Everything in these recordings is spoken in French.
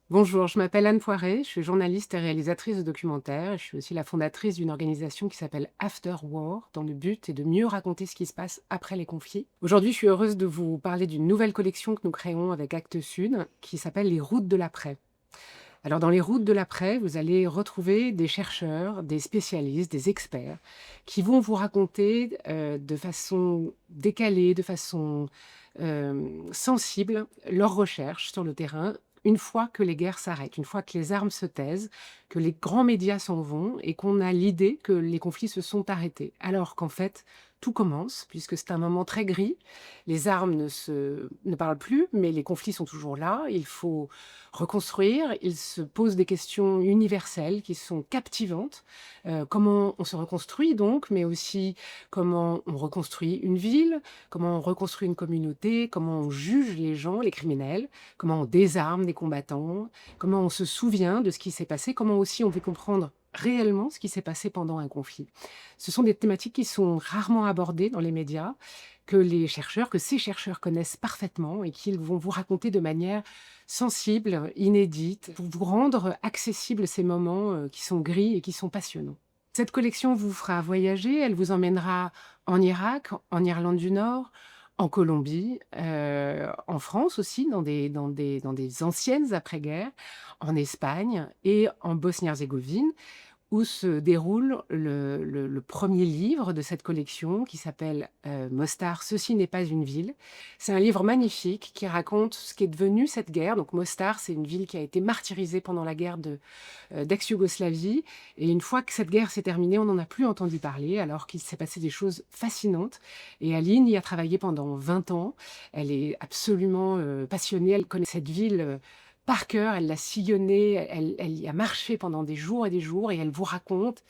Bonjour, je m'appelle Anne Poiré, je suis journaliste et réalisatrice de documentaires et je suis aussi la fondatrice d'une organisation qui s'appelle After War, dont le but est de mieux raconter ce qui se passe après les conflits. Aujourd'hui, je suis heureuse de vous parler d'une nouvelle collection que nous créons avec Actes Sud qui s'appelle Les routes de l'après. Alors, dans les routes de l'après, vous allez retrouver des chercheurs, des spécialistes, des experts qui vont vous raconter de façon décalée, de façon sensible, leurs recherches sur le terrain une fois que les guerres s'arrêtent, une fois que les armes se taisent, que les grands médias s'en vont et qu'on a l'idée que les conflits se sont arrêtés. Alors qu'en fait, tout commence, puisque c'est un moment très gris. Les armes ne parlent plus, mais les conflits sont toujours là. Il faut reconstruire. Il se pose des questions universelles qui sont captivantes. Comment on se reconstruit donc, mais aussi comment on reconstruit une ville, comment on reconstruit une communauté, comment on juge les gens, les criminels, comment on désarme des combattants, comment on se souvient de ce qui s'est passé, comment aussi on peut comprendre réellement ce qui s'est passé pendant un conflit. Ce sont des thématiques qui sont rarement abordées dans les médias, que ces chercheurs connaissent parfaitement et qu'ils vont vous raconter de manière sensible, inédite, pour vous rendre accessibles ces moments qui sont gris et qui sont passionnants. Cette collection vous fera voyager, elle vous emmènera en Irak, en Irlande du Nord, en Colombie, en France aussi, dans des anciennes après-guerre, en Espagne et en Bosnie-Herzégovine, où se déroule le 1er livre de cette collection qui s'appelle, Mostar, ceci n'est pas une ville. C'est un livre magnifique qui raconte ce qu'est devenue cette guerre. Donc Mostar, c'est une ville qui a été martyrisée pendant la guerre d'ex-Yougoslavie et une fois que cette guerre s'est terminée, on n'en a plus entendu parler alors qu'il s'est passé des choses fascinantes et Aline y a travaillé pendant 20 ans. Elle est absolument, passionnée, elle connaît cette ville, par cœur, elle l'a sillonnée, elle y a marché pendant des jours et des jours et elle vous raconte,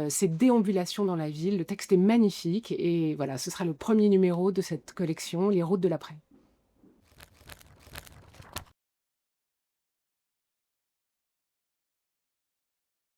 ses déambulations dans la ville. Le texte est magnifique et voilà, ce sera le 1er numéro de cette collection, Les routes de l'après.